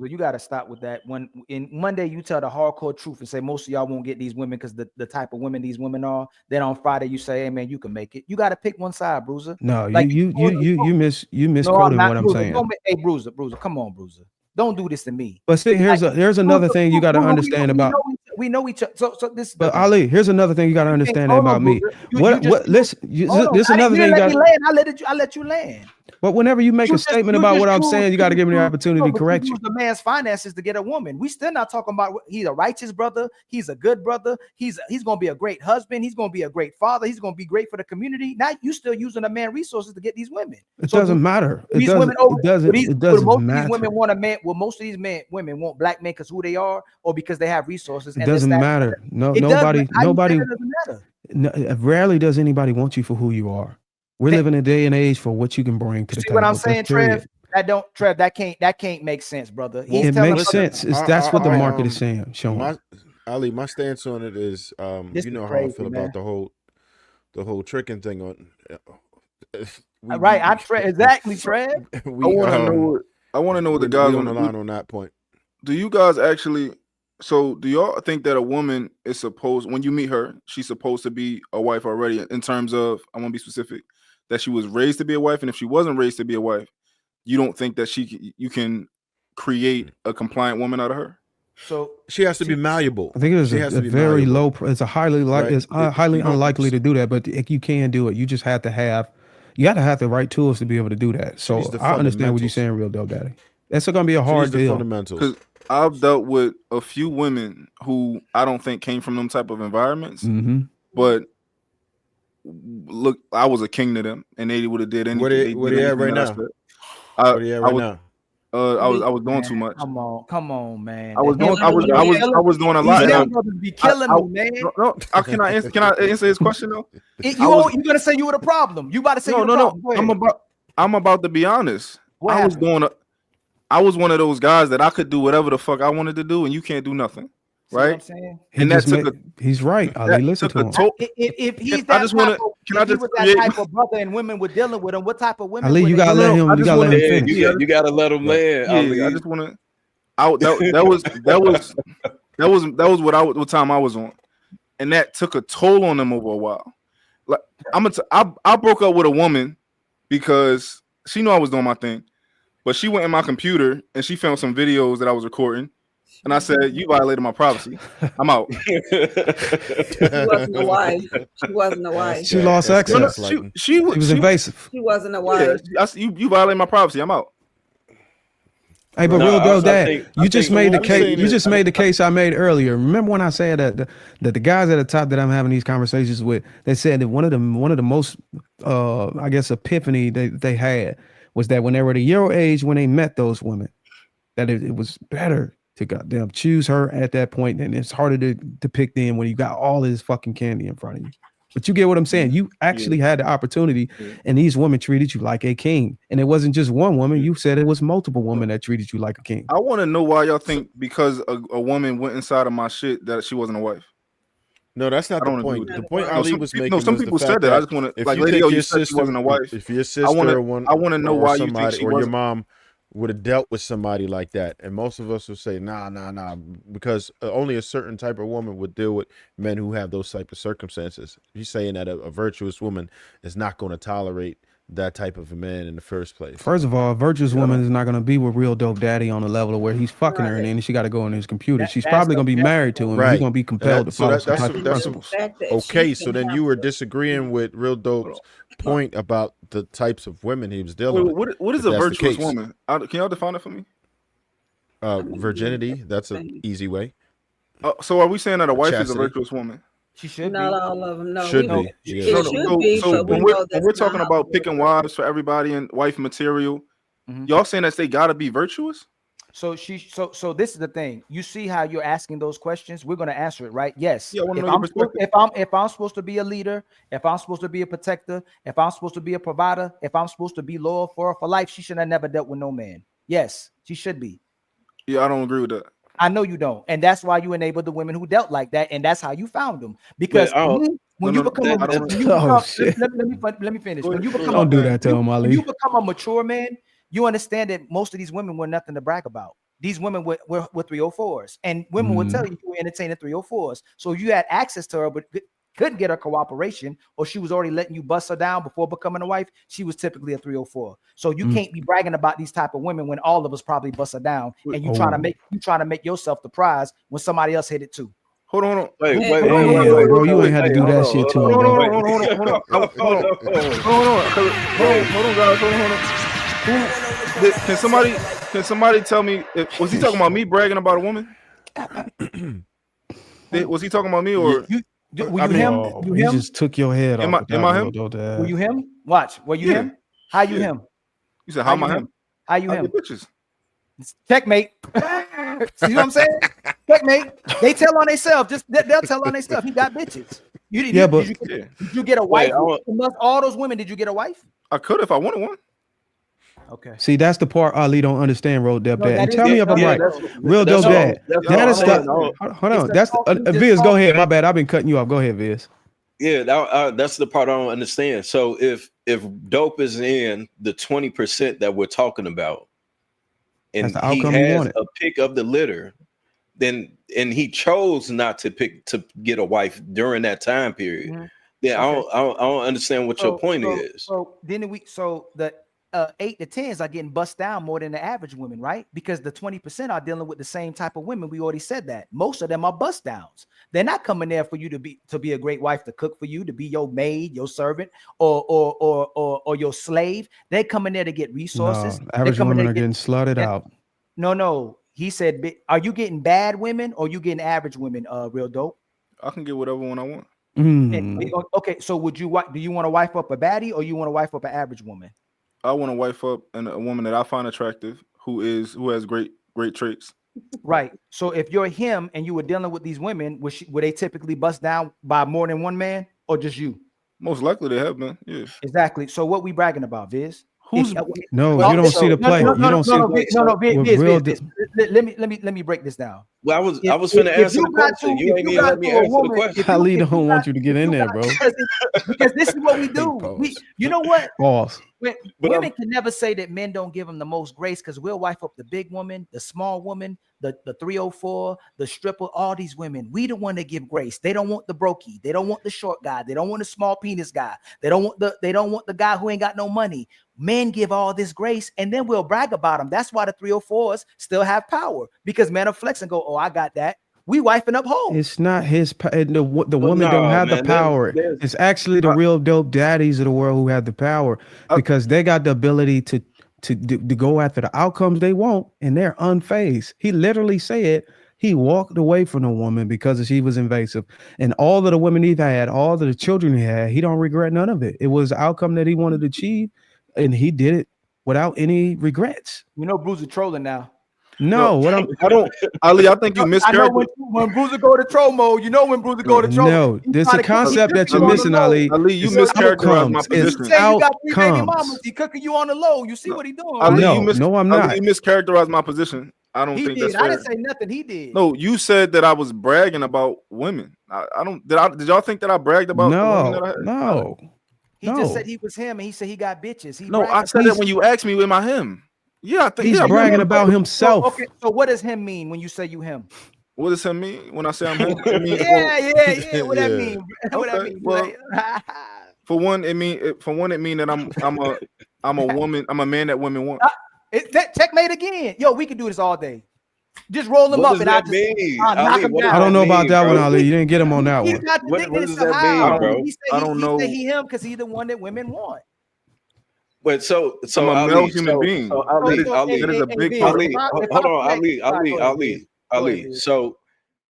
You got to stop with that. When in Monday you tell the hardcore truth and say most of y'all won't get these women because the type of women these women are. Then on Friday you say, hey man, you can make it. You got to pick one side, Bruiser. No, Like you no, I'm misquoting not. what I'm Bruiser, saying. hey, Bruiser, come on, Bruiser. Don't do this to me. But see, here's another thing you got to understand about. We know each other. So this. But Ali, here's another thing you got to understand about me. Listen, this is another thing you got. I let you land. But whenever you make a statement about what I'm saying, you got to give me the opportunity to correct you. Use the man's finances to get a woman. We still not talking about he's a righteous brother. He's a good brother. He's gonna be a great husband. He's gonna be a great father. He's gonna be great for the community. Now you still using a man resources to get these women. It doesn't matter. It doesn't matter. These women want a man. Well, most of these women want black men because who they are or because they have resources. It doesn't matter. No, nobody. Rarely does anybody want you for who you are. We're living in a day and age for what you can bring to the table. What I'm saying, Trev? That can't make sense, brother. It makes sense. That's what the market is saying. Showing. Ali, my stance on it is, you know how I feel about the whole tricking thing on. Right, I'm exactly, Trev. I want to know what the guys on the line on that point. Do you guys actually? So, do y'all think that a woman is supposed, when you meet her, she's supposed to be a wife already? In terms of, I want to be specific, that she was raised to be a wife, and if she wasn't raised to be a wife, you don't think that you can create a compliant woman out of her? So she has to be malleable. I think it is a very low. It's a highly highly unlikely to do that, but you can do it. You just have to have. You got to have the right tools to be able to do that. So I understand what you're saying, Real Dope Daddy. That's going to be a hard deal. Because I've dealt with a few women who I don't think came from them type of environments, but look, I was a king to them, and they would have did anything. What are you at right now? I was doing too much. Come on, man. I was doing a lot. Be killing me, man. No, can I answer his question though? You're gonna say you were the problem. You about to say no. I'm about to be honest. I was one of those guys that I could do whatever the fuck I wanted to do, and you can't do nothing. Right, and he's right. Ali, listen to him. If he's that type of brother and women were dealing with him, what type of women? Ali, you gotta let him. You gotta let him finish. You gotta let him land. Ali. I just want to. That was what time I was on, and that took a toll on them over a while. Like I broke up with a woman because she knew I was doing my thing, but she went in my computer and she found some videos that I was recording. And I said, you violated my privacy. I'm out. She wasn't a wife. She wasn't a wife. She lost access. She was invasive. She wasn't a wife. Yeah, you violated my privacy. I'm out. Hey, but Real Dope Dad, you just made the case. You just made the case I made earlier. Remember when I said that the guys at the top that I'm having these conversations with, they said that one of the most, I guess, epiphany they had was that when they were the year age, when they met those women, that it was better to goddamn choose her at that point, and it's harder to pick them when you got all this fucking candy in front of you. But you get what I'm saying? You actually had the opportunity, and these women treated you like a king. And it wasn't just one woman. You said it was multiple women that treated you like a king. I want to know why y'all think because a woman went inside of my shit that she wasn't a wife. No, that's not the point. The point Ali was making. No, some people said that. I just want to like, lady, you said she wasn't a wife. If your sister, I want to know why you think she or your mom would have dealt with somebody like that, and most of us would say nah, because only a certain type of woman would deal with men who have those type of circumstances. You're saying that a virtuous woman is not going to tolerate that type of a man in the first place. First of all, a virtuous woman is not going to be with Real Dope Daddy on the level of where he's fucking her, and then she got to go in his computer. She's probably going to be married to him. Right. He's going to be compelled to follow some type of principles. Okay, so then you were disagreeing with Real Dope's point about the types of women he was dealing with. What is a virtuous woman? Can y'all define it for me? Virginity. That's an easy way. So are we saying that a wife is a virtuous woman? She should not be. all of them. No, should be. It should be. So when we're talking about picking wives for everybody and wife material, y'all saying that they gotta be virtuous? So so this is the thing. You see how you're asking those questions? We're gonna answer it, right? Yes. Yeah, if I'm supposed to be a leader, if I'm supposed to be a protector, if I'm supposed to be a provider, if I'm supposed to be loyal for her for life, she should have never dealt with no man. Yes, she should be. Yeah, I don't agree with that. I know you don't, and that's why you enabled the women who dealt like that, and that's how you found them. Because when you become let me finish. When you become do that to him, Ali. When you become a mature man, you understand that most of these women were nothing to brag about. these women were 304s, and women would tell you were entertaining 304s. So you had access to her, but couldn't get her cooperation, or she was already letting you bust her down before becoming a wife. She was typically a 304. So you can't be bragging about these type of women when all of us probably bust her down, and you trying to make yourself the prize when somebody else hit it too. Hold on. Wait, bro, you ain't had to do that shit to him, bro. Hold on, guys. Can somebody tell me? Was he talking about me bragging about a woman? Was he talking about me or? Were you him? He just took your head off. Am I him? Were you him? Watch. Were you him? How you him? You said how am I him? How you him? Bitches. Checkmate. See what I'm saying? Checkmate. They tell on themselves. They'll tell on themselves. He got bitches. Did you get a wife? Amongst all those women, did you get a wife? I could if I wanted one. Okay. See, that's the part Ali don't understand, Real Dope Dad. And tell me if I'm right. Real Dope Dad. That is stuff. Hold on. That's Viz. Go ahead. My bad. I've been cutting you off. Go ahead, Viz. Yeah, that's the part I don't understand. So if Dope is in the 20% that we're talking about, and he has a pick of the litter, then and he chose not to get a wife during that time period. Then I don't understand what your point is. So the 8 to 10s are getting bust down more than the average women, right? Because the 20% are dealing with the same type of women. We already said that. Most of them are bust downs. They're not coming there for you to be a great wife, to cook for you, to be your maid, your servant, or your slave. They're coming there to get resources. No, average women are getting slutted out. No. He said, are you getting bad women or you getting average women? Real Dope. I can get whatever one I want. Okay, so do you want to wife up a baddie or you want to wife up an average woman? I want to wife up a woman that I find attractive who has great traits. Right. So if you're him and you were dealing with these women, would they typically bust down by more than one man or just you? Most likely they have been. Yeah. Exactly. So what we bragging about, Viz? You don't see the play. You don't see Viz. Let me break this down. Well, I was finna answer the question. You ain't even let me answer the question. Ali don't want you to get in there, bro. Because this is what we do. You know what? Pause. Women can never say that men don't give them the most grace, because we'll wife up the big woman, the small woman, the 304, the stripper, all these women. We the one that give grace. They don't want the brokey. They don't want the short guy. They don't want the small penis guy. They don't want the guy who ain't got no money. Men give all this grace, and then we'll brag about them. That's why the 304s still have power, because men are flex and go, oh, I got that. We wifing up hoes. It's not his. The women don't have the power. It's actually the real dope daddies of the world who have the power, because they got the ability to go after the outcomes they want, and they're unfazed. He literally said he walked away from a woman because she was invasive, and all of the women he had, all of the children he had, he don't regret none of it. It was the outcome that he wanted to achieve, and he did it without any regrets. You know, Bruiser trolling now. No, Ali, I think you mischaracterized. When Bruiser go to troll mode, you know when Bruiser go to troll. No, there's a concept that you're missing, Ali. Ali, you mischaracterized my position. You got 3 baby mamas. He cooking you on the low. You see what he doing? Ali, no, I'm not. You mischaracterized my position. I don't think that's fair. I didn't say nothing. He did. No, you said that I was bragging about women. I don't. Did y'all think that I bragged about? No. He just said he was him, and he said he got bitches. I said that when you asked me, am I him? Yeah, I think he's bragging about himself. Okay, so what does him mean when you say you him? What does him mean when I say I'm him? Yeah. What that mean? What that mean? Well, for one, it mean that I'm a woman. I'm a man that women want. Checkmate again. Yo, we can do this all day. Just roll him up and I'll knock him down. I don't know about that one, Ali. You didn't get him on that one. What does that mean, bro? I don't know. He say he him because he's the one that women want. But so I'm a male human being. Ali, that is a big part. Hold on, Ali. So